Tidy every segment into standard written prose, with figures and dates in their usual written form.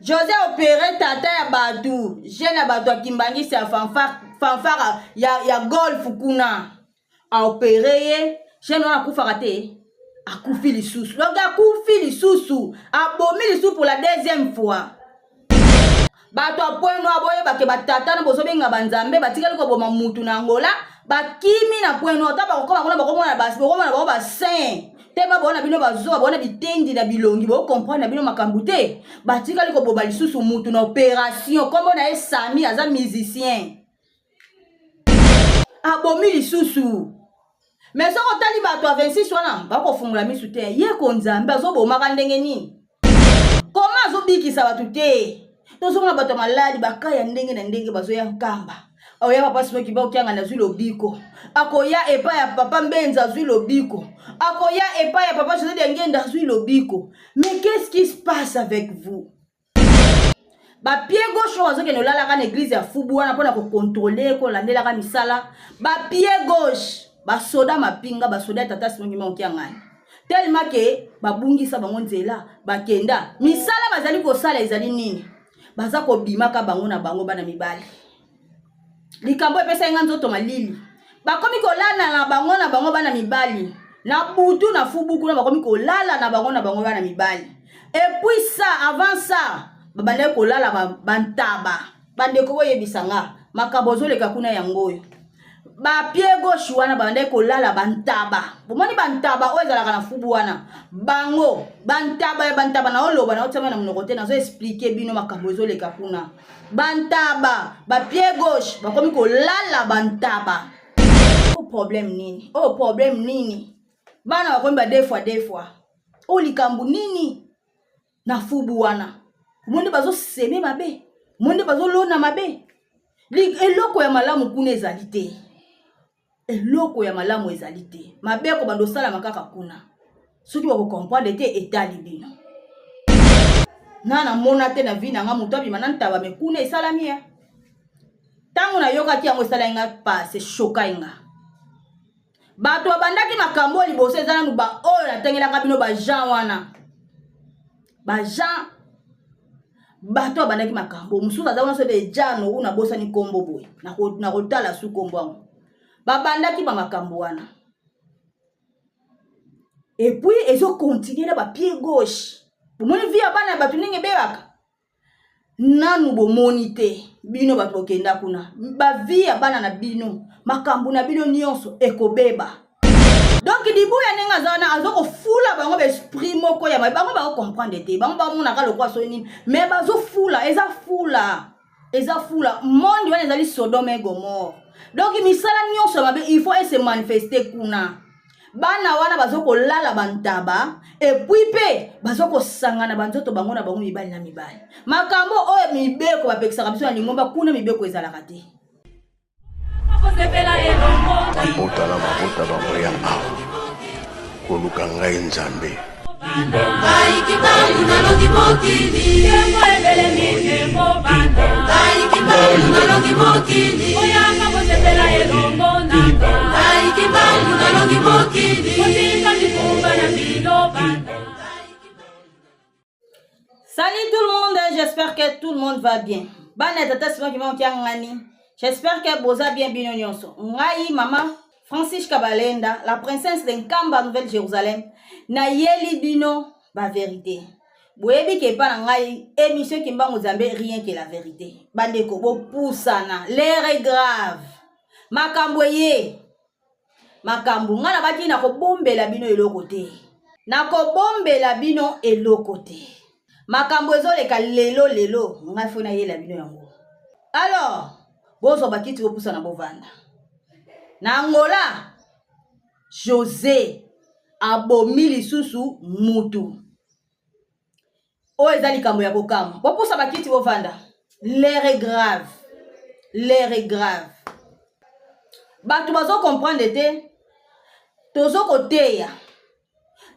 José opéré tata ya batu. Jeune ya batu akimbangi sa fanfara ya golf kuna. A opéré ye. Jeune wana kufaka te. Akufi lisusu. Donc akufi lisusu. Abomi lisusu pour la deuxième fois. Bato apoeno aboye bake batata na bozo benga banzambe batikali ko boma mutu na Angola. Bakimi na poeno ta bakokoma kuna bakoma na basi bakoma na bako ba saint. Teba bona bino bazo bona bitendi na bilongi bo comprendre na bino makambu te batikali ko boba lisusu mutu na opération comme na Sami aza musicien abomi lisusu mais so otali bato a 26 wana bako fungula misu te ye ko nzambe azo bomaka ndenge nini comment azo bikisa batu te tozo na bato maladi bakaya ndenge na ndenge bazo ya nkamba oya papa simoki ba okianga na zwi lobiko akoya epa ya papa Mbenza zwi lobiko akoya epa ya papa José de Ngenda zwi lobiko. Mais qu'est-ce qui se passe avec vous? Ba pied gauche wazo ke no lala ka église ya fubu wana pona ko contrôler ko landela ka misala ba pied gauche ba soda mapinga ba soda tata simoki ma okianga tellement que babungisa bango nzela bakenda misala bazali ko sala ezali nini baza ko bimaka bango na bango bana mibali likambo epesa nga nzoto malili bakomi kolala na bango bana mibali na butu na fubu kuna bakomi kolala na bango bana mibali et puis ça avant ça babande kolala bantaba bande ko yebisanga makabozo leka kuna yangoyo ba pied gauche wana babande kolala bantaba bomoni bantaba oyezala kana fubu wana bango bantaba na oloba na otama na mnokote na zo expliquer bino makabozo leka kuna bantaba ba pied gauche bakomi kolala bantaba problème nini bana bakomi ba deux fois o likambu nini na fubu wana monde bazo seme mabe monde bazo lona mabe eloko ya malamu kuna ezali te eloko ya malamu ezali te mabe ko bando sala makaka kuna soki bako comprendre te etali bino nana mona te na vie na nga muto abima nantaba mekuna esalami ya tango na yoka ki yango esala nga pa se choka nga bato abandaki makambo liboso ezala nu ba oyo natengelaka bino ba Jean wana ba Jean bato abandaki makambo mususu aza wana so de jano una bosa ni kombo boy na kotala su kombo wango babandaki ba makambo wana et puis ezo continuer na ba pied gauche bomoni vie abana bato ninge bebaka nanu bomoni te bino bato okenda kuna ba vie abana na bino makambo na bino nyonso ekobeba donc dibuya nenga zana azoko fula bango be esprit moko ya bango ba comprendre te bango ba mona ka lokwa so nini mais bazo fula eza fula monde wana ezali Sodome et Gomorrhe donc misala nyonso mabe il faut se manifester kuna bana wana bazoko lala bantaba et puis pe bazoko sangana banzoto bango na bango mibali na mibali makambo oyo mibeko bapekisaka biso na lingomba kuna mibeko ezalaka te mabota bango ya awa koluka ngai nzambe Salut tout le monde, j'espère que tout le monde va bien. Bana tata sima ki mo ngani. J'espère que boza bien nyonso. Ngai maman Francis Kabalenda, la princesse de Nkamba Nouvelle-Jérusalem, na yeli bino ba vérité. Boyebi ke pa ngai émission ki mbango zambe rien que la vérité. Bandeko bo pusana, l'air est grave. Makambo ye. Makambo ngana baki na ko bombela bino eloko te. Na ko bombela bino eloko te. Makambo ezoleka lelo ngai fona yela bino yango. Alors, bozo bakiti bo pusana bovanda. Na Angola, José abomi lisusu mutu. O ezali kambo ya kokama. Bopusa bakiti bovanda. L'air est grave. L'air est grave. Bato bazo comprendre te. Tozo koteya.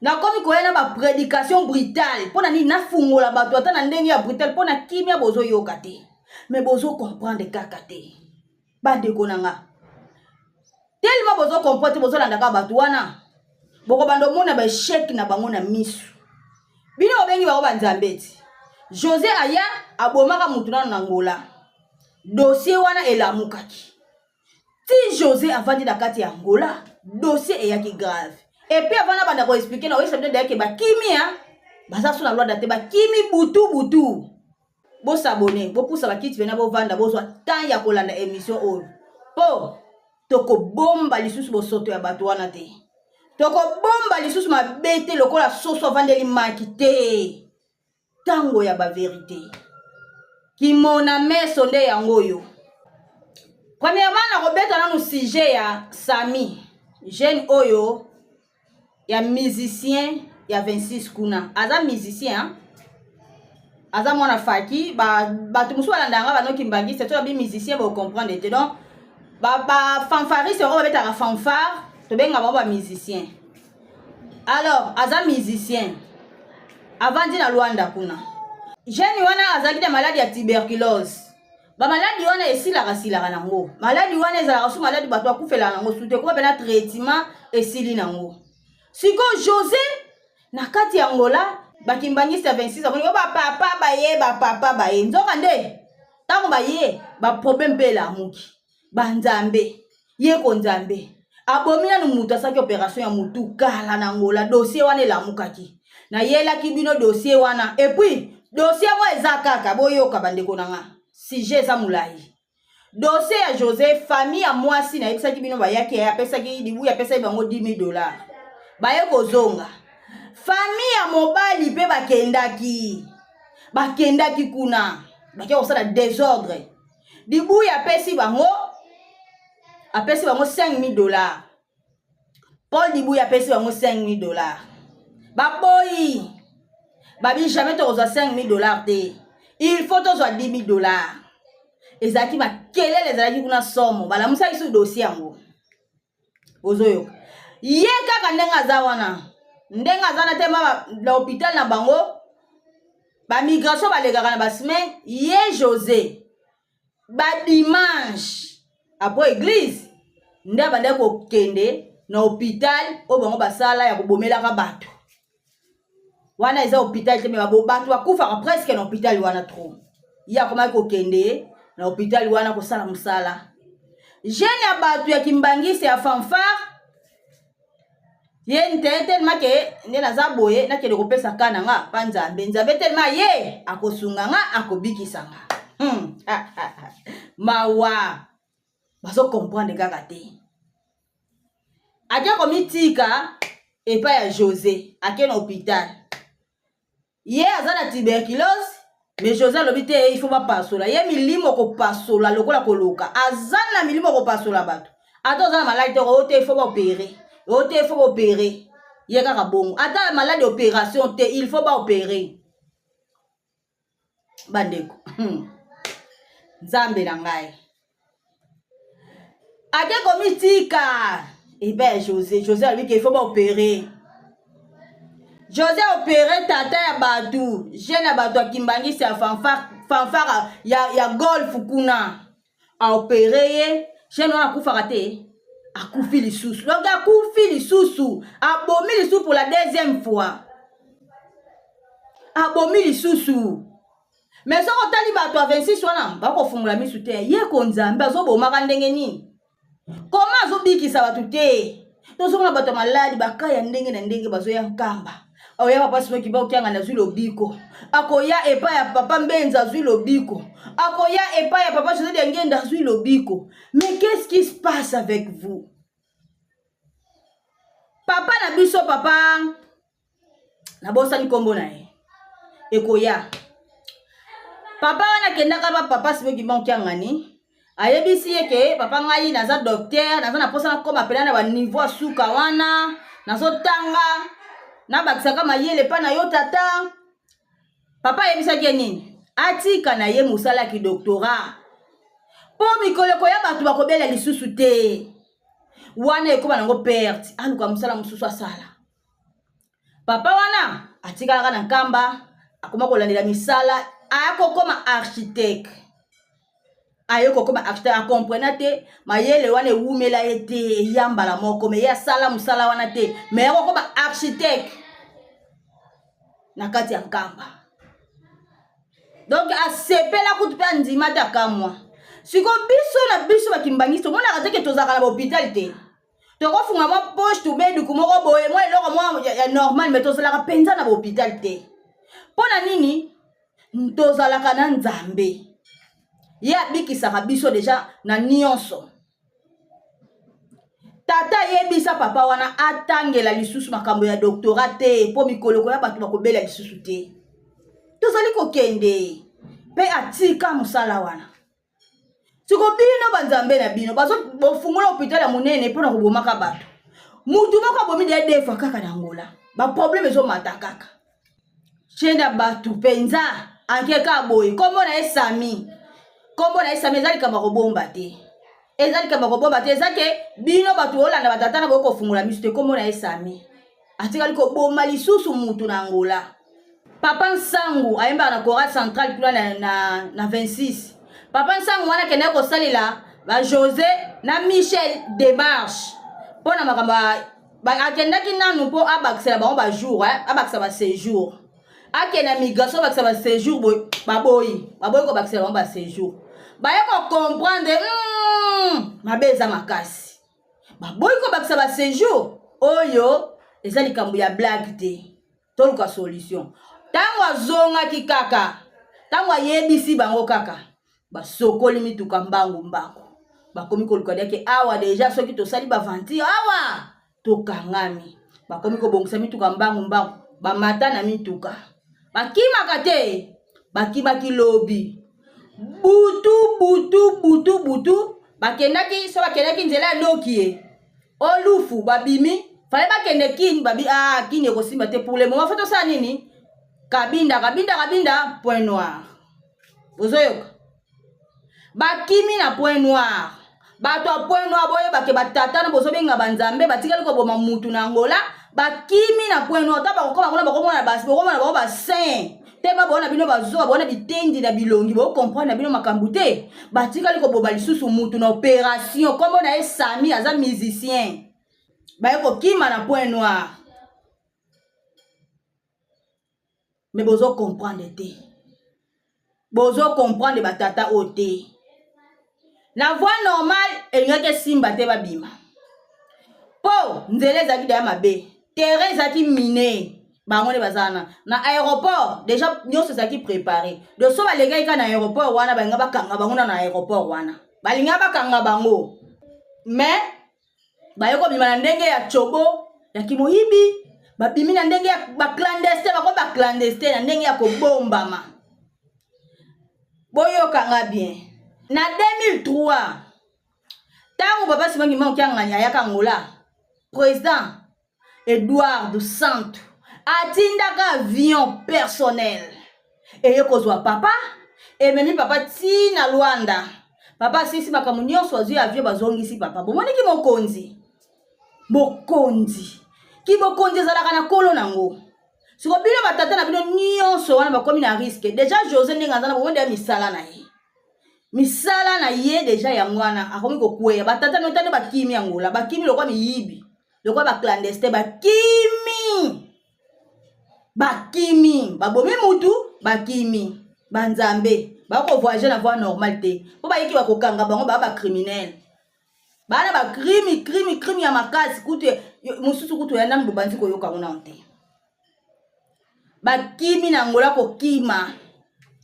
Na komi koyena ba prédication brutale. Pona ni na fungola bato ata na ndenge ya brutale pona kimia bozo yoka te. Mais bozo comprendre kaka te. Bande konanga. Tellement bozo comprendre bozo landaka bato wana. Boko bando mona ba échec na bango na misu. Bino obengi bango banzambeti. José aya abomaka mutuna na Angola. Dossier wana elamukaki. Si José avandi na kati ya Angola, dossier eyaki grave. Et puis avant na banda ko expliquer na oui ça veut dire que ba kimia baza sous la loi daté ba kimi butu. Bo s'abonner, bo poussa ba kit vena bo vanda bo so tant ya kolanda émission o. Po toko bomba lisusu bo soto ya bato wana te. Toko bomba lisusu mabete lokola soso vandeli makite. Tango ya ba vérité. Ki mona meso nde yango yo. Premièrement, na robeta na no sujet ya Sami, jeune oyo ya musicien ya 26 kuna. Aza musicien, aza mwana faki, ba tumusu balandanga banoki mbangi, c'est toi bi musicien ba comprendre te. Donc ba fanfariste on va mettre la fanfare, to benga ba musicien. Alors, aza musicien. Avant di na Luanda kuna. Jeune wana azaki de maladie ya tuberculose. Ba maladie wana esila nango. Maladie wana ezala su maladie bato akufela nango sute ko pena traitement esili nango. Siko José na kati ya Angola bakimbangisa 26 aboni ba papa baye nzoka nde tango baye ba problème pela muki ba nzambe ye ko nzambe abomina no mutu asaki opération ya mutu kala na Angola dossier wana elamukaki na yela kibino dossier wana et puis dossier mo ezakaka boyoka bandeko nanga sujet za mulai. Dossier ya José, famille à moi si na yebisaki bino bayaki ya pesaki dibu ya pesa bango $10,000. Baye kozonga. Famille à mobali pe bakendaki kuna. Baki osala désordre. Dibu ya pesi bango apesi bango $5,000. Paul dibu ya pesi bango $5,000. Baboyi. Babi jamais to oza $5,000 te. Il faut tozo $10,000. Ezaki makelele ezalaki kuna somo bala musa isu dossier yango ozoyo ye kaka ndenga za wana ndenga za na te ma l'hôpital na bango ba migration balekaka na ba semaine ye José ba dimanche après église nde bande ko kende na hôpital o bango basala ya kobomela ka bato wana eza hôpital te me ba bato akufa presque na hôpital wana trop ya koma ko kende na hôpital wana ko sala musala jeune ya batu ya kimbangisi ya fanfare ye ntete make ne naza boye na kele ko pesa kana nga panzambe nzambe tellement ye akosunga nga akobikisanga mawa bazo comprendre kaka te akia komitika epa ya José ake na hôpital ye azana tuberculose. Mais José l'obité il faut pas passer là. Yé milimo ko passer là lokola koloka. Azana milimo ko passer là bato. Attends za maladie ote il faut pas opérer. Ote il faut opérer. Yé kaka bongo. Attends maladie opération te il faut pas opérer. Bandeko. Nzambe na ngai. Ake komitika. Eh ben José lui qu'il faut pas opérer. José opéré tata ya batu, jeune ya batu akimbangisi ya fanfara ya golf kuna. A opéré ye, jeune wana akufaka te, akufi lisusu. Donc akufi lisusu, abomi lisusu pour la deuxième fois. Abomi lisusu. Mais so otali batu a 26 wana, bako fungula misu te, ye konzambe azobomaka ndenge nini? Comment azobikisa batu te? Tozomona batu maladi bakaya ndenge na ndenge bazoya nkamba. Oya papa simo kiba okianga na zwi lobiko. Akoya epa ya papa mbenza zwi lobiko. Akoya epa ya papa José de ngenda zwi lobiko. Mais qu'est-ce qui se passe avec vous? Papa na biso papa na bosa ni kombo na ye. Ekoya. Papa wana kenda ka papa simo kiba okianga ni. Ayebisi yeke papa ngai naza docteur, naza na posa na koma pela na ba niveau suka wana, nazo tanga. Na bakisaka mayele pa na yo tata. Papa yebisaki nini? Atika na ye musala ki doctorat. Po mikoleko ya batu bakobela lisusu te. Wana ekoba nango perte. Aluka musala mususu asala. Papa wana atika laka na nkamba. Akoma kolandela misala. Ayako koma architecte. Ayoko koma architecte akomprena te. Mayele wana ewumela ete yambala moko. Me ya sala musala wana te. Me ayoko koma architecte. Na kati ya nkamba. donc asepela kutu pe ndima ta kamwa siko biso na biso bakimbangiso mona kateke tozaka na hôpital te toko funga mo poche to bedu kumoko boye mo eloko mo ya normal mais tozalaka penza na hôpital te pona nini tozalaka na Nzambe ya bikisaka biso deja na nyonso tata yebisa papa wana atangela lisusu makambo ya doctorat te po mikoloko ya bato bakobela lisusu te tozali kokende pe atika musala wana siko bino banzambe na bino bazo bofungula hôpital ya monene pona kobomaka bato mutu moko abomi de defa kaka na Angola ba problème zo mata kaka chenda bato penza akeka boy kombo na esami ezali kama kobomba te ezake bino bato olanda batata na boko fungula misu te kombo na esami atikali kobomba lisusu mutu na Angola papa Nsangu ayemba na Kora Central kula na 26 papa Nsangu wana kende ko salila ba José na Michel Demarche pona makamba ba akendaki nanu po abakisela bango ba jour abakisa ba séjour akena migration bakisa ba séjour baboyi ko bakisela bango ba séjour baye ko comprendre mabeza makasi baboyi ko bakisa ba séjour oyo ezali kambu ya blague te toluka solution tango azongaki kaka tango ayebisi bango kaka basokoli mituka mbangu bakomi koluka deke awa deja soki tosali bavantir awa tokangami bakomi kobongisa mituka mbangu bamata na mituka bakimaka te bakimaki lobi butu bakendaki nzela ya Nokie olufu babimi fale bakende kini kini ekosimba te pour le moment foto sa nini kabinda point noir ozoyoka bakimi na point noir bato a point noir boye bake batata na bozobenga banzambe batikali ko boma mutu na Angola bakimi na point noir ta bakokoma kuna bakomona ba saint te babona bino bazo babona bitendi na bilongi bo comprendre bino makambu te batikali ko boba lisusu mutu na opération kombo na esami aza musicien baye ko kima na point noir mais bozo comprendre te bozo comprendre batata ote la voie normale elingaki simba te babima po nzele ezaki deya mabe terrain ezaki mine bango nde bazana na aéroport déjà nyonso ezaki préparé de so balengaki ka na aéroport wana balinga bakanga bango na aéroport wana balinga bakanga bango mais baye kobima na ndenge ya chobo ya kimoyibi babimi na ndenge ya baclandestin bako baclandestin na ndenge ya kobombama boyokanga bien na 2003 tango papa simangi mangi anganya ayaka Angola président Edouard dos Santos atindaka avion personnel eye kozwa papa ememi papa tina Luanda papa sisi makambo nyonso azwi avion bazongisi papa bomoniki mokonzi ezalaka na kolo nango siko bino batata na bino nyonso wana bakomi na risque déjà José ndenge aza na bomonde ya misala na ye déjà ya mwana akomi kokweya batata no tande bakimi Angola bakimi lokwa miyibi lokwa baclandestin bakimi babomi mutu bakimi banzambe bako voyager na voie normale te po bayiki bakokanga bango ba criminel bana ba crime ya makasi kutu mususu kutu ya nani bobanzi koyoka ngona onte bakimi na Angola kokima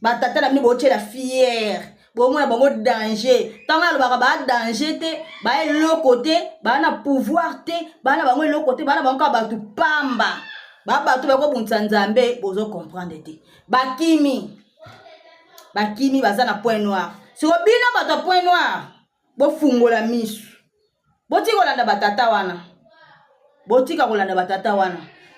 batata na bino bochela fière bomona bango danger tanga lobaka ba danger te ba eloko te bana pouvoir te bana bango eloko te bana bango ka batu pamba batu bako bunza Nzambe bozo comprendre te bakimi baza na point noir siko bino bato point noir bofungola misu botika kolanda batata wana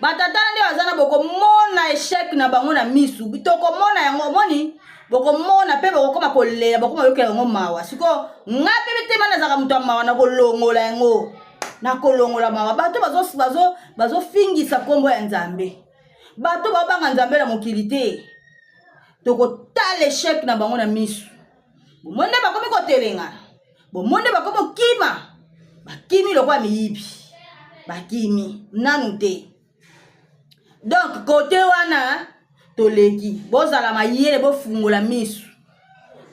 batata nde bazana bokomona échec na bango na misu bitokomona yango moni bokomona pe bokoma kolela bokoma yokela yango mawa siko ngape bitema nazaka mutu mawa na kolongola yango na kolongola mawa bato bazo fingisa kombo ya Nzambe bato babanga Nzambe na mokili te tokotala échec na bango na misu bomonde bakomi kotelenga bomonde bakomi kima bakimi lokwa miyibi bakimi nanu te donc côté wana toleki bozala mayele bofungola misu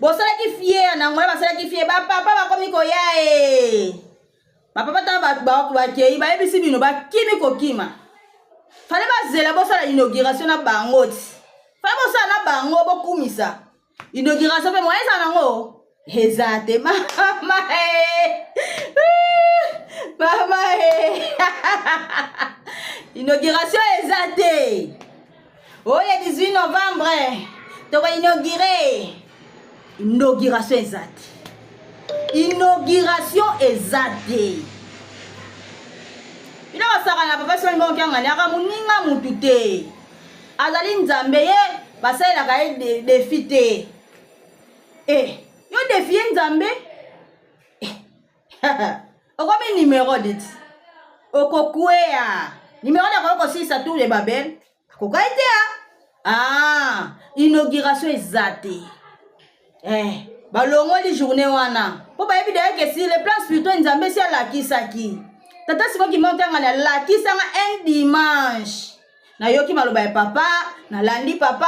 bosalaki fier na ngola basalaki fier papa bakomi koya papa ta bakei bayebisi bino bakimi kokima fale bazela bosala inauguration na bango ti fale bosala na bango bokumisa inauguration pe moyeza nango ezate mama inauguration ezate oye 18 novembre toko inauguré inauguration ezate inauguration ezate ina basaka na papa soni bonke ngani aka muninga mutu te azali nzambe ye basalelaka ye defi te yo defie nzambe okomi numéro dit okokwea numéro de okosisa tour de babel akokai te inauguration ezate balongoli journée wana po bayebi daye ke si le plan spirituel nzambe si alakisaki tata simoki motanga alakisanga un dimanche nayoki maloba ya papa nalandi papa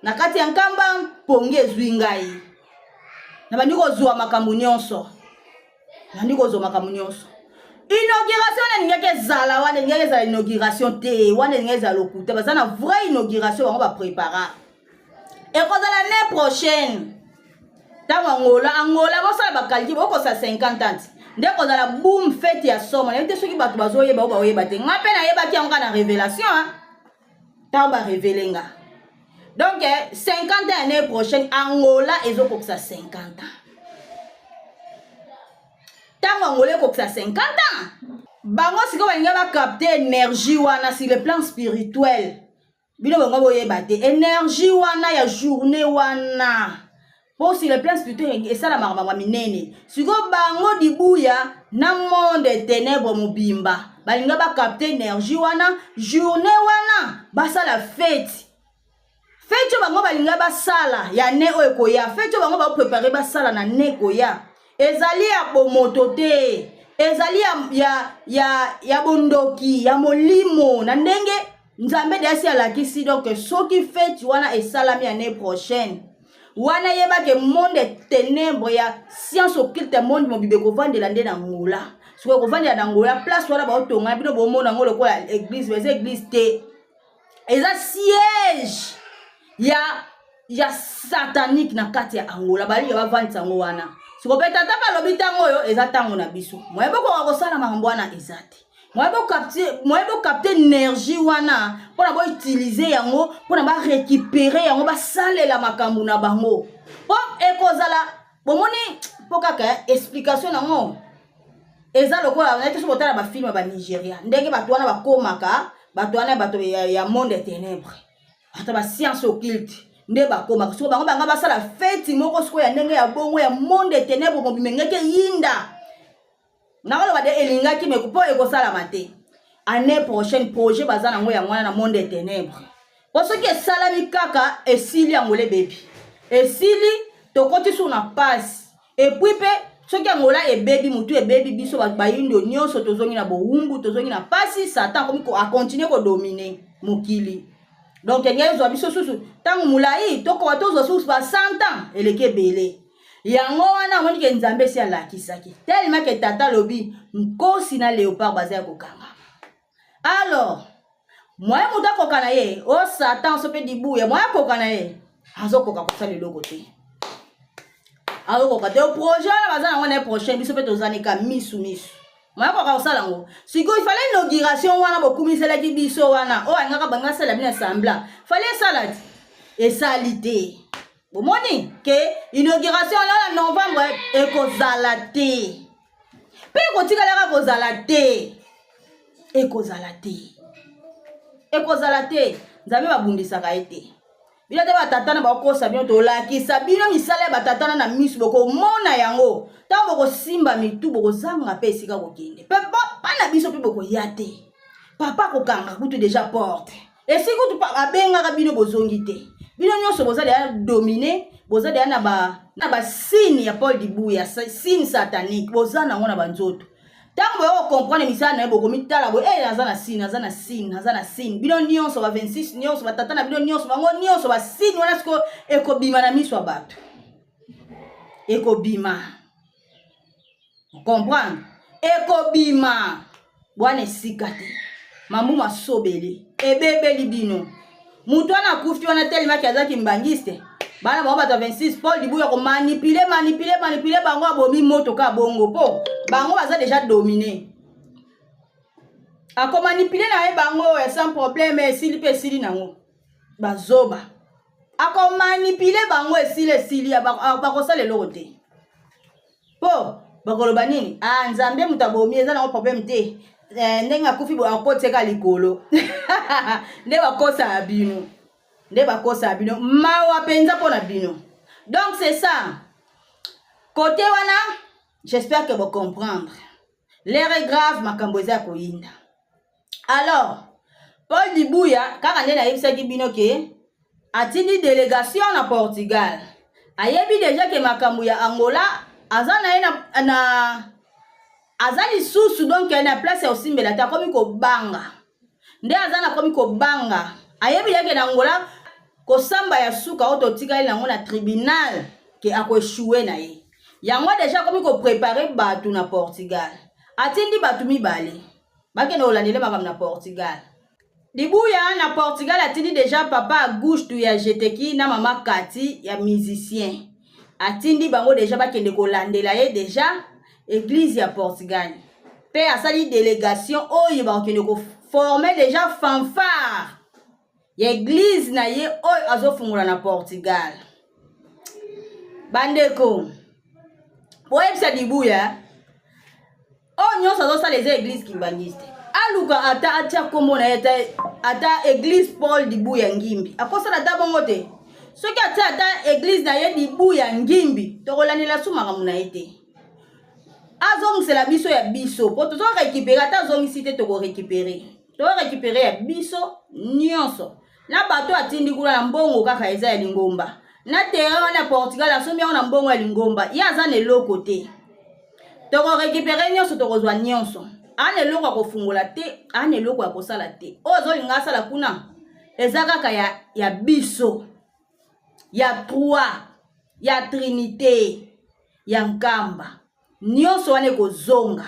na kati ya nkamba pongi ezwi ngai nabandi kozwa makambo nyonso inauguration na ningaki ezala wana ningaki ezala inauguration te wana ningaki ezala lokuta baza na vraie inauguration bango baprépara ekozala l'année prochaine tango angola bosala bakaliki bokosa 50 ans nde kozala boom fete ya soma nayebi te soki bato bazoyeba o baoyeba te nga mpe nayebaki yango na révélation tango barevele nga donc 50 ans année prochaine angola ezokokisa 50 ans tango angola ekokisa 50 ans bango sikoyo balingi bacapte énergie wana sur le plan spirituel bino bango boyeba te énergie wana ya journée wana po sur le plan spirituel esalamaka bango minene sikoyo bango dibuya na monde ténèbre mobimba balingi bacapte énergie wana journée wana basala fete fete bango balingi basala ya ne oyo ekoya fete bango baprépare basala na ne koya ezali ya bomoto te ezali ya bondoki ya molimo na ndenge nzambe desi alakisi donc soki fete wana esalami année prochaine wana yebake monde ténèbre ya science occulte monde mobibe kovandela nde na ngola soki kovandela na ngola place wana baotonga bino bomona ngo lokola église eza église te eza siège ya satanique na kati ya angola balingi bavandisa yango wana sikope tata balobi ntango oyo eza ntango na biso moyebokoka kosala makambo wana eza te moyebokapte énergie wana mpona boutilize yango mpona barécupere yango basalela makambo na bango po ekozala bomoni mpo kaka explication nango eza lokola nayebi so botala bafilme ya banigeria ndenge bato wana bakomaka bato wana bato ya monde ténèbre bato bascience occulte nde bakomaka soko bango banga basala feti moko siko ya ndenge ya bongo ya monde ténèbre mobimengeke yinda nakoloba de elingaki me po ekosalama te année prochaine projet baza nango ya mwana na monde ténèbre po soki esalami kaka esili yango le bebi esili tokoti so na pasi epuis mpe soki yangola ebebi mutu ebebi biso bayindo nyonso tozongi na bowumbu tozongi na pasi satan komi akontinue kodomine mokili donc ngezwa biso susu ntango molai tokoka tozwa susu ba 100 ans eleki ebele yango wana amoni ke nzambe esi alakisaki tellement ke tata lobi nkosi na léopard baza ya kokanga alors moye mutu akoka na ye o satan so mpe dibuya moye akoka na ye azokoka kosala eloko te azokoka te projet wana baza nango na prochaine biso mpe tozanika misu moye akoka kosala yango sikoyo ifale inauguration wana bokumiselaki biso wana oyo alingaka banga sala bino assembla fale esala ti esali te bomoni ke inauguration wana na novembre ekozala te mpe ekotikalaka kozala te ekozala te nzambe babundisaka ye te bino te batatana bakosa bino tolakisa bino misala ya batatana na misu bokomona yango ntango bokosimba mitu bokozanga mpe esika kokende mpe bana biso mpe bokoya te papa kokanga kutu deja porte esika kutu abengaka bino bozongi te bino nyonso boza deya domine boza deya na basigne ya Paul Dibuya signe satanique boza nango na banzoto Tant que vous comprenez misala na boko mitala bo naza na sin bino nyonso ba 26 nyonso ba tata na bino nyonso bango nyonso ba sin wana siko ekobima na miso bato ekobima comprendre ekobima bwana sikate mamu masobele ebebeli bino mutu wana kufi wana telema kiazaki mbangiste bana bango bato 26 Paul Dibuya ko manipuler bango abomi moto ka bongo po bango baza déjà dominé ako manipuler na ye bango sans problème esili pe sili nango bazoba ako manipuler bango esili bakosala eloko te po bakoloba nini nzambe mutu abomi eza nango problème te ndenge akufi bo akoteka likolo nde bakosa bino mawa penza pona bino. Donc c'est ça côté wana j'espère que vous comprendre l'air est grave makambo eza koyinda. Alors Paul Dibuya kaka nde na yebisaki bino ke atindi délégation na Portugal ayebi déjà ke makambo ya Angola aza na ye na aza lisusu donc na place ya osimbela ta komi ko banga nde aza na komi ko banga ayebi yake na Angola ko samba ya suka oto tikali nango na tribunal ke ako échoué na ye yango déjà komi ko préparer batu na Portugal atindi batu mibale bakende olandele makambo na Portugal. Dibuya na Portugal atindi déjà papa à gauche tu ya jeteki na mama Kati ya musicien atindi bango déjà bakende kolandela ye déjà église ya Portugal pe asali délégation oyo bakende ko former déjà fanfare ya église na ye oyo azofungula na Portugal. Bandeko poebisa Dibuya o nyonso azosala eza église kimbangiste aluka ata atia kombo na ye ata église Paul Dibuya Ngimbi akosala ata bongo te soki atia ata église na ye Dibuya Ngimbi tokolandela su makambo na ye te azongisela biso ya biso po tozo récupérer ata azongisi te toko récupérer ya biso nyonso na bato atindi kula na mbongo kaka eza ya lingomba na terrain wana Portugal asombi yango na mbongo ya lingomba ye aza na eloko te toko récupérer nyonso tokozwa nyonso ana eloko ya kofungola te ana eloko ya kosala te oyo azolinga asala kuna eza kaka ya biso ya trois ya trinité ya nkamba nyonso wana ekozonga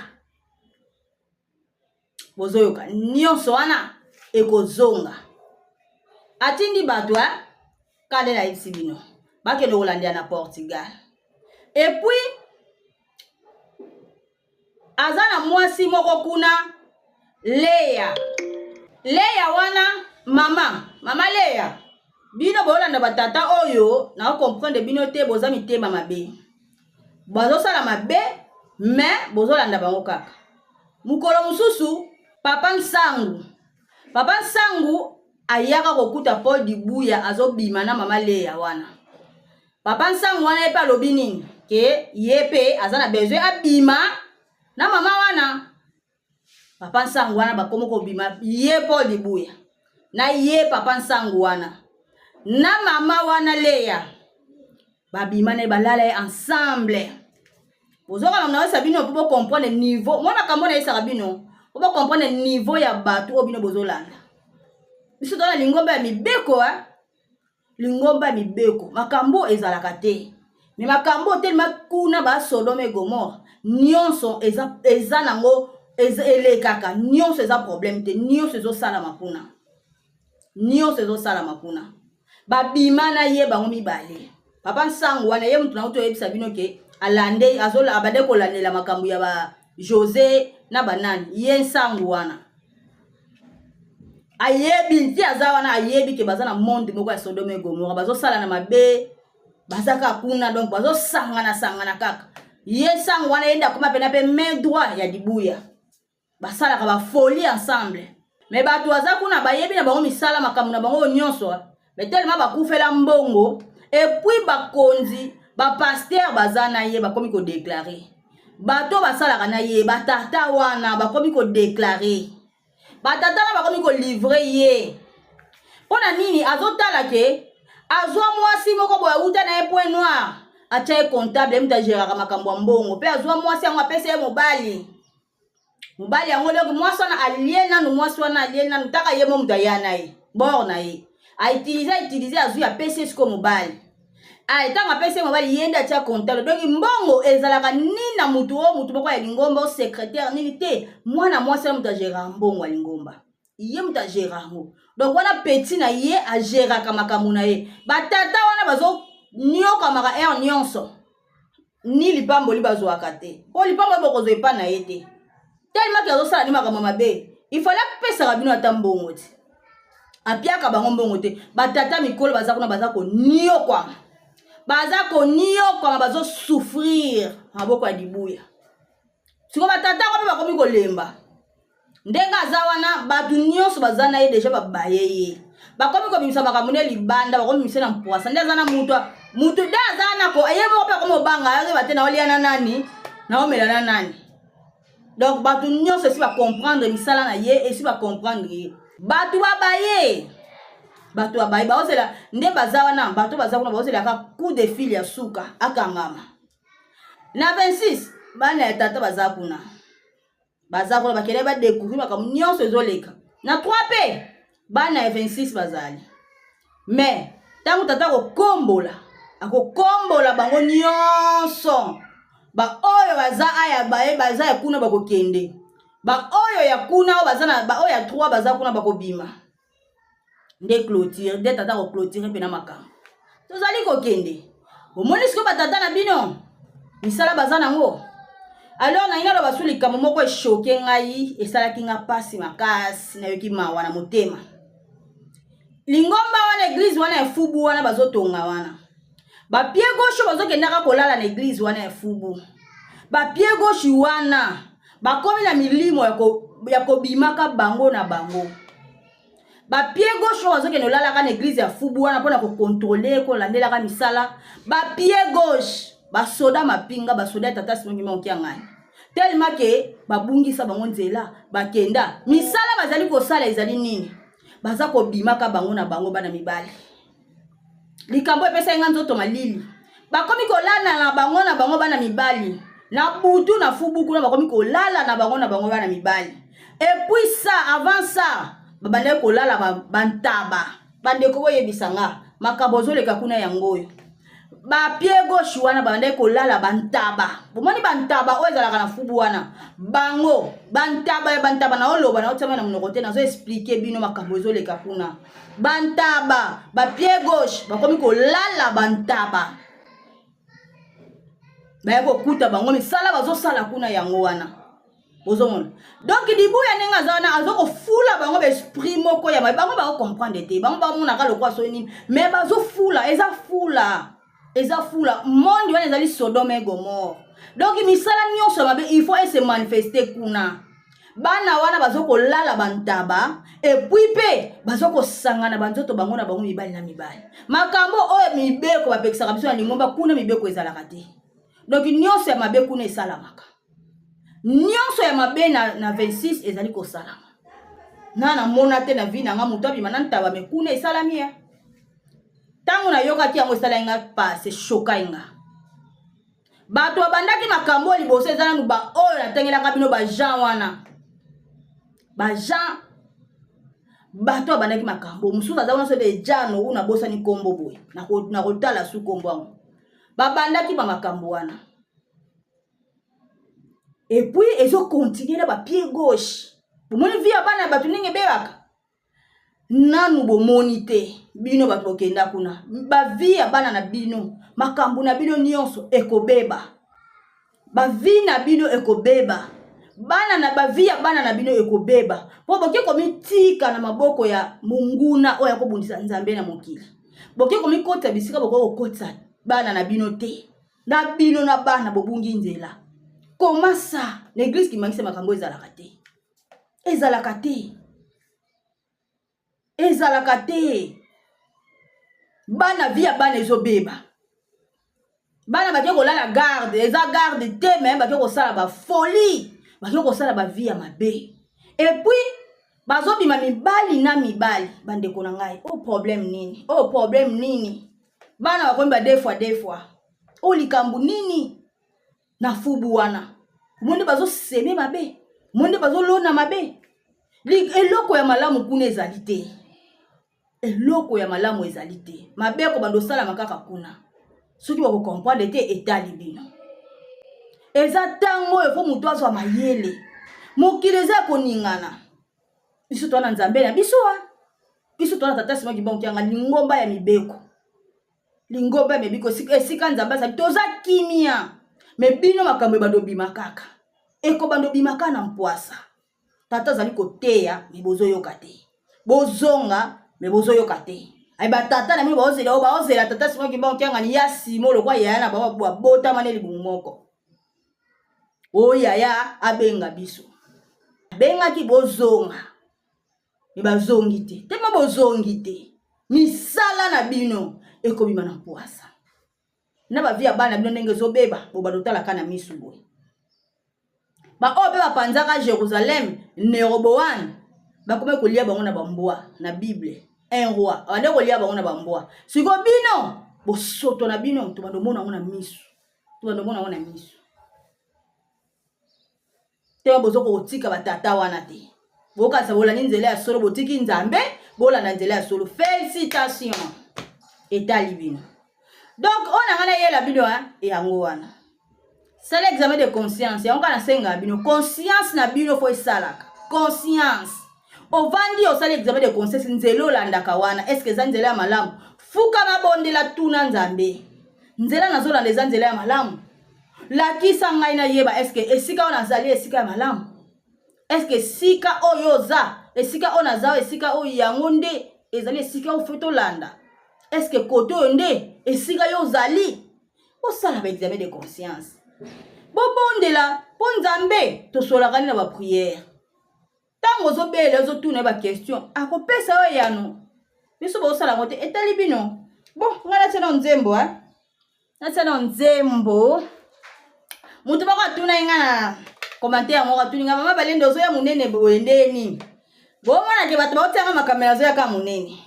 bozoyoka nyonso wana ekozonga atindi bato kade na yebisi bino bakende kolandela na Portugal et puis aza na mwasi moko kuna Leya wana mama Leya bino bolanda batata oyo na comprendre bino te boza mitema mabe bazosala mabe mais bozolanda bango kaka mukolo mususu papa Nsangu ayaka kokuta Paul Dibuya azobima na mama Leya wana papa Nsangu wana epa lobi nini ke yepe aza na besoin abima na mama wana papa Nsangu wana bakomo ko bima ye Paul Dibuya na ye papa Nsangu wana na mama wana Leya babima na balala ensemble bozoka na sabino pour comprendre niveau mona kamona yesa bino pour comprendre niveau ya batu obino bozolanda biso tona lingomba ya mibeko makambo ezalaka te mais makambo tellement kuna ba Sodome Gomorrhe nyonso eza nango elekaka nyonso eza problème te nyonso ezosala makuna babima na ye bango mibale papa Nsangu wana ye mutu na uto yebisa bino ke alande azola abade kolandela makambo ya ba José na banani ye Nsangu wana ayebi nti aza wana ayebi ke baza na monde moko ya Sodome Gomorrhe bazosala na mabe bazaka kuna donc bazosangana kaka ye Nsangu wana yenda kuma pena pe main droit ya Dibuya basala ka ba folie ensemble mais bato aza kuna bayebi na bango misala makambo na bango nyonso mais tellement bakufela mbongo et puis bakonzi ba pasteur bazana ye bakomi ko déclarer bato basala na ye batata wana bakomi ko déclarer batata na bakomi ko livrer ye pona nini azotala ke azwa mwasi moko boya uta na ye point noir acha comptable mta gérera makambo mbongo pe azwa mwasi yango apesa ye mobali mobali yango leki mwasi wana alie nanu mwasi wana alie nanu taka ye mo mutu aya na ye bor na ye autilize azwi apesi esiko mobali ntango apesi mobali yende atia kontalo donc mbongo ezalaka nini na mutu o mutu moko ya lingomba o secrétaire nini te mwana mwasi na mutu agera mbongo ya lingomba ye mutu agera yango donc wana petit na ye ageraka makambo na ye batata wana bazoniokamaka aire nyonso ni lipamboli bazwaka te po lipamboli bokozwa epa na ye te tellement ke azosala ni makambo mabe ifale apesaka bino ata mbongo te apiaka bango mbongo te batata mikolo baza kuna baza koniokwama bazosouffrir maboko ya libuya siko batata ko mpe bakomi kolemba ndenge aza wana bato nyonso baza na ye deja babaye ye bakomi kobimisa makambo ne libanda bakomi bimisa na mpoasa nde aza na mutu nde aza nako ye moko mpe akomobanga ayeba te naolia na nani naomela na nani donc bato nyonso esi bacomprendre misala na ye esi bacomprendre ye bato babaye baozela nde baza wana bato baza kuna baozelaka coup de fil ya suka akangama na 26 bana ya tata baza kuna bakende badécouvrir makambo nyonso ezoleka na 3 pe bana ya 26 bazali mais ntango tata akokombola bango nyonso baoyo baza aya baye baza ya kuna bakokende baoyo ya kuna baoyo ya 3 baza kuna bakobima nde clôture nde tata koclôture mpe na makambo tozali kokende bomoni sikoyo batata na bino misala baza nango alors na ingalo basu likambo moko eshoke ngai esalaki nga pasi makasi nayoki mawa na motema lingomba wana église wana ya fubu wana bazotonga wana bapie gauche bazokendaka kolala na église wana ya fubu bapie gauche wana bakomi na milimo ya kobimaka bango na bango bapie gauche bazokende olalaka na église ya fubu wana mpona kokontrole kolandelaka misala bapie gauche basoda mapinga basoda tata sinongima okia ngai tellement ke babungisa bango nzela bakenda misala bazali kosala ezali nini baza kobimaka bango na bango bana mibali likambo epesa nga nzoto malili bakomi kolala na bango bana mibali na butu na fubu kuna bakomi kolala na bango bana mibali et puis ça avant ça babande kolala bantaba bandeko boyebisa nga makambo ozoleka kuna yango oyo bapie gauche wana babande kolala bantaba bomoni bantaba oyo ezalaka na fubu wana bango bantaba na oloba na otiama na monoko te nazo expliquer bino makambo ezoleka kuna bantaba bapie gauche bakomi kolala bantaba baya kokuta bango misala bazosala kuna yango wana bozomona donc dibuya nenga za wana azokofula bango besprit moko ya bango bakomprendre te bango bamonaka lokwa so nini mais bazofula eza fula monde wana ezali Sodome et Gomorre donc misala nyonso mabe il faut se manifester kuna bana wana bazokolala bantaba et puis pe bazokosangana banzoto bango na bango mibali na mibali makambo oyo mibeko bapekisaka biso na lingomba kuna mibeko ezalaka te donc nyonso ya mabe kuna esalamaka nyonso ya mabe na 26 ezali kosalama na mona te na vie na nga mutu abima na ntaba mekuna esalami ya tango na yokaki yango esala nga pase shoka nga bato babandaki makambo liboso eza nanu baoyo natengelaka bino bajean wana bajean bato babandaki makambo mosusu aza wana so de jano una bosani kombo boye na kotala su kombo yango babandaki makambo wana et puis ezo continuer na pied gauche bomoni vie abana bato ndenge bebaka nanu bomoni te bino bato okenda kuna vie abana na bino makambo na bino nyonso ekobeba vie na bino ekobeba bana na vie abana na bino ekobeba po boke komitika na maboko ya munguna oyo akobundisa nzambe na mokili boke komikota bisika boko kokotsa bana na bino te na bino na bana bobungi nzela. Comment ça? L'église qui manque makambo ezalaka te. Bana via bana ezobeba. Bana bake kolala garde, eza garde te même bake kosala ba folie, bake kosala ba vie ya mabe. Et puis bazobima mibali na mibali bandeko na ngai. Oh problème nini? Bana bakomba deux fois. Oh likambu nini? Na fubu wana. Monde bazo seme mabe. monde bazolona mabe. Eloko ya malamu kuna ezali te. Eloko ya malamu ezali te. Mabe ko bando sala makaka kuna. Soki bako comprendre te etali bino. Eza tango efo mutu azwa mayele. Mokili eza koningana. Biso twana nzambe na biso wa. Biso twana tata sima kibongo kyanga lingomba ya mibeko. Lingomba ya mibeko esika nzambe sa toza kimia. Me bino makambo bando bimakaka. Eko bando bimakaka na mpwasa. Tata zali koteya me bozo yoka te. Bozonga me bozo yoka te. Ai ba tata na mi baozela tata sima kibongo kyanga ni ya simo lokwa ya na baba bota maneli bumoko. O yaya abenga biso. Benga ki bozonga. Miba zongi te. Tema bozongi te. Misala na bino. Eko bima na mpuasa. Na ba via bana bino ndenge zobeba. Boba dotala kana misu boy. Ba obe ba panzaka Jérusalem. Neroboan. Ba kome kolia bango na bamboa. Na Bible. Un roi. Ande kolia bango na bamboa. Siko bino. Bo soto na bino. Tubando mona mona misu. Tubando mona mona misu. Tewa bozoko otika batata wana te. Boka sabola nzela ya solo botiki nzambe, bola na nzela ya solo. Félicitations. Etali bino. Donc on a ngana yela bino et yango wana. C'est l'examen de conscience. Yango kana senga bino conscience na bino fo esalaka. Conscience. Ovandi osala examen de conscience nzelo landaka wana. Est-ce que za nzela ya malamu? Fuka mabondela tuna nzambe. Nzela nazolanda eza nzela ya malamu. La kisa ngai na yeba est-ce que esika ona zali esika ya malamu? Est-ce que sika oyoza esika ona za esika o yango nde ezali esika o feto landa? Est-ce que koto nde esika yo zali? Osala ba examen de conscience. Bobondela po nzambe to sola kani na ba prière. Tango zo bele zo tuna ba question akopesa o yano. Biso bo sala ngote etali bino. Bon, ngala tsena nzembo ha. Natsena nzembo. Mutu bako atuna inga commentaire mo atuni nga mama balende ozo ya munene boendeni. Bo mona ke bato baotanga makamera zo ya ka munene.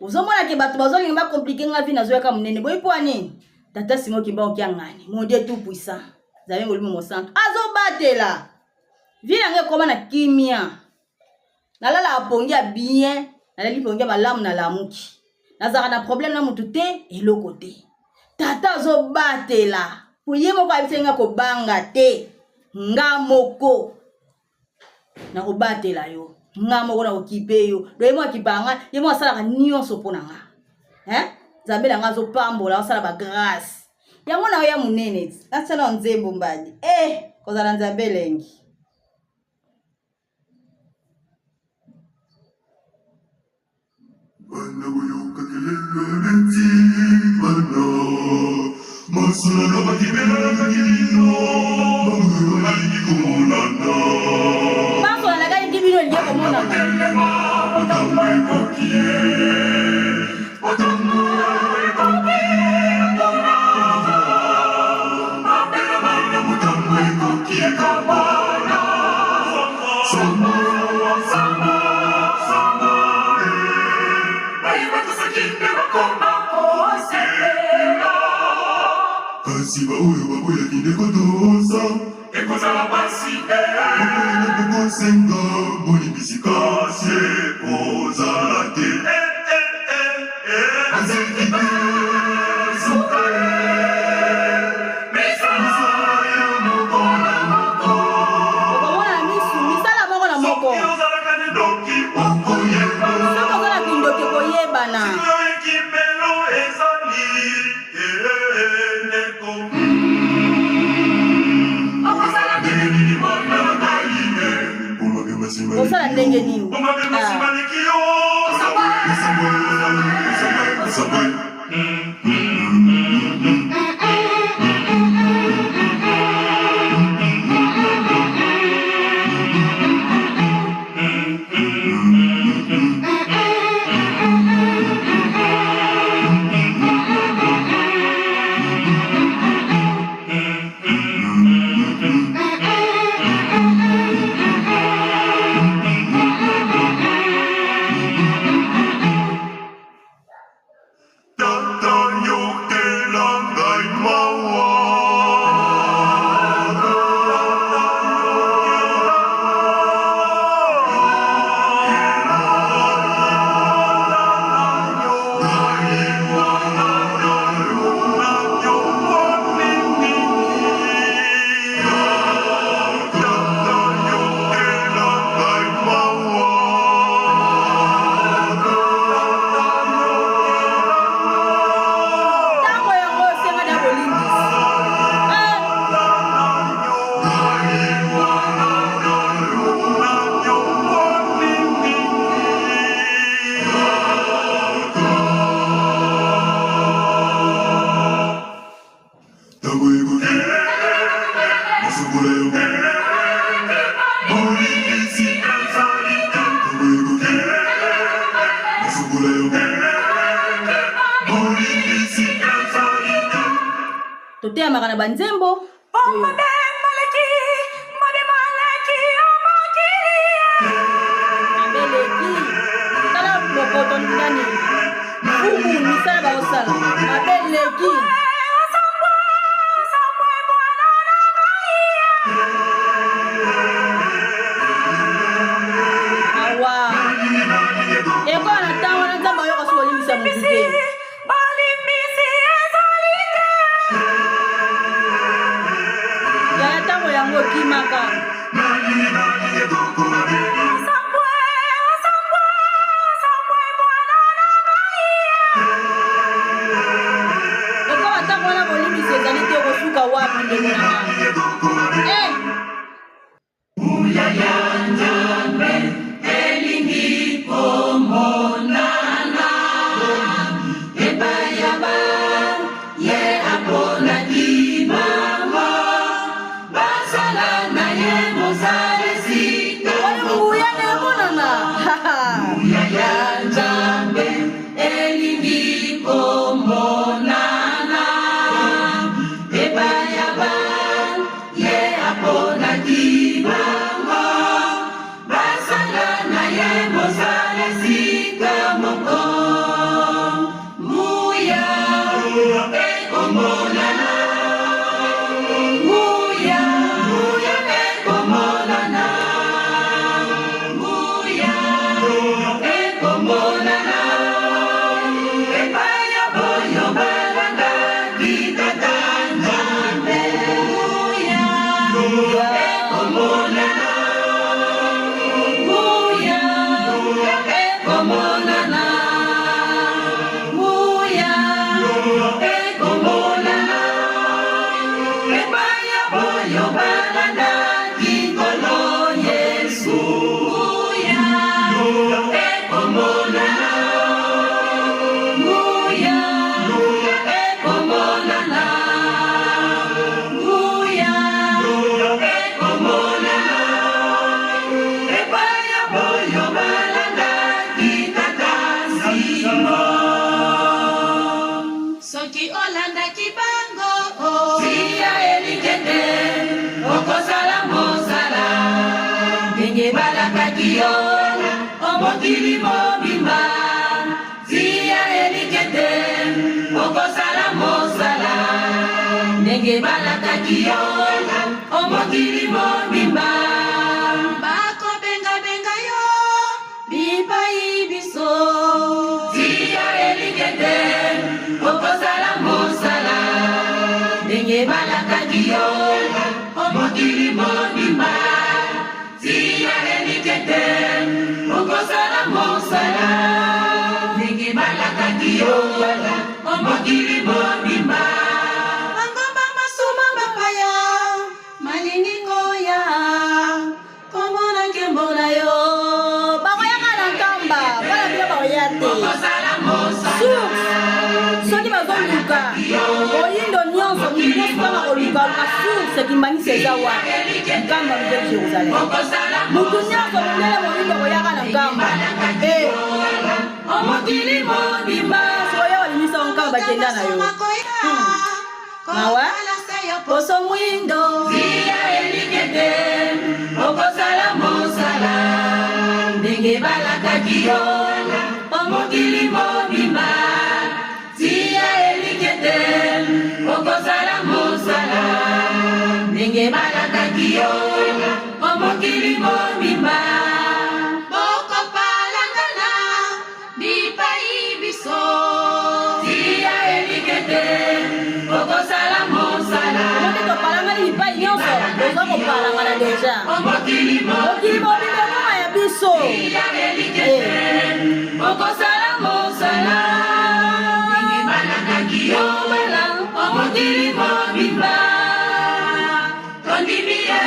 Ozo mona ke bato bazo linga compliquer nga vi na zo ya ka munene. Bo ipo ani? Tata Simo Kimba okiangani. Mon Dieu tout puissant. Zabe ngolimo mo santo. Azo batela. Vi na nge koma na kimia. Nalala apongia bien, nalali pongia malamu na lamuki. Nazaka na problème na mutu te eloko te. Tata azo batela. Puyemo kwa bisenga ko banga te. Nga moko. Na ko batela yo. Nga moko na okipe yo. Do yemo akipanga, yemo asala ka nyonso pona nga. Nzambe na nga zo pambola asala ba grâce. Yango na ya munene. Asala nzembo mbadi. Kozala nzambe lengi. Bana boyoka kelele neti bana. Masala na bakibela na kibino. Bangu na likomolana. Masala na kali kibino ndiye komonana. Otambo ekokie. Otambo ekokie. Mabela bana otambo ekokie kabana. Sama, sama, sama. Aiba tusakinde bakoma osela. Kasi ba oyo baboya kinde kotosa. Ekozala basi Mokona beko senga. Boni bisikase kozala te. Azekite sukae. Misala ya moko na moko. Okomona misu, misala moko na moko. Soki ozala kane doki okoyeba. Soki ozala kindoki koyebana. Ekimelo ezali neko. Okozala ndenge nini mwana naine. Omage masima Osala ndenge nini? Omage masima likio. Osabwe. Osabwe. Osabwe. Osabwe. Tango écouté, Masukula yo. Mori isi kansalita. Tango écouté, Masukula yo. Mori isi kansalita. Tote ya makana banzembo. Abeleki. Tala bokoto ndani. Fumu misala ba osala. Abeleki. Awa. Eko na tawa na nzamba yo kaso limisa muzike. Ya tango yango kimaka. Eko atango na bolimisa ezali te kosuka wapi ndeko na nga. Omokili mobimba, zia elikete, okosala mosala, ndenge balakaki yo, omokili mobimba, bako benga yo, bipai biso, zia elikete, okosala mosala, ndenge balakaki yo, omokili mobimba, zia elikete, okosala mosala, ndenge balakaki yo, omokili mobimba. Mangomba masuma mapaya, malingi koya, komona nkembo na yo. Bakoyaka na nkamba, bana bino bakoya te. Okosala mosala, soki bazoluka oyindo nyonso nyonso koluka source ekimbanisi eza wapi nkamba mpe Jérusalem mutu nyonso mondele moyindo koyaka na nkamba omokili mobimba soyo olimisa nkamba kenda na yo mawa poso mwindo zia elikete okosala mosala ndenge balakaki yo omokili mobimba zia elikete okosala mosala ndenge balakaki yo omokili mobimba bokopalangana bipai biso zia elikete okosala mosala mote topalangani bipai nyonso toza kopalangana deja omokili mobimba ekoma ya biso zia elikete okosala mosala ndenge balakaki yo omokili mobimba kondimiye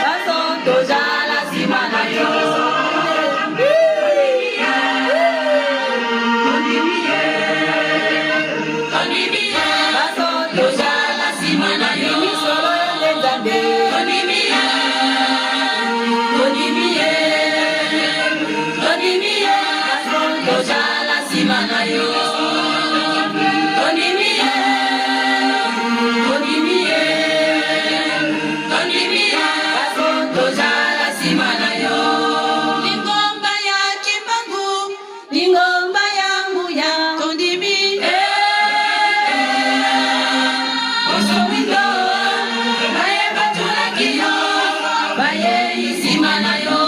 baso tozala nsima na yo kondimiye simana yo Tondimie Tondimie Tondimie Tozala simana yo Lingomba ya Kimbangu Lingomba ya Mbuya Tondimie Osomindo Baye batula kiyo Baye simana yo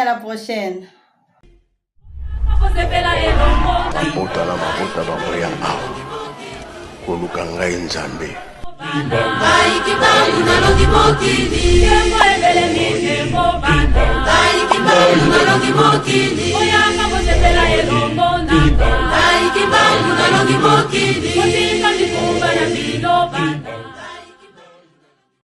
À la prochaine. Mabota la mabota bamoya awa koluka ngai nzambe Kibangu nalongi mokili Kibangu nalongi mokili Kibangu nalongi mokili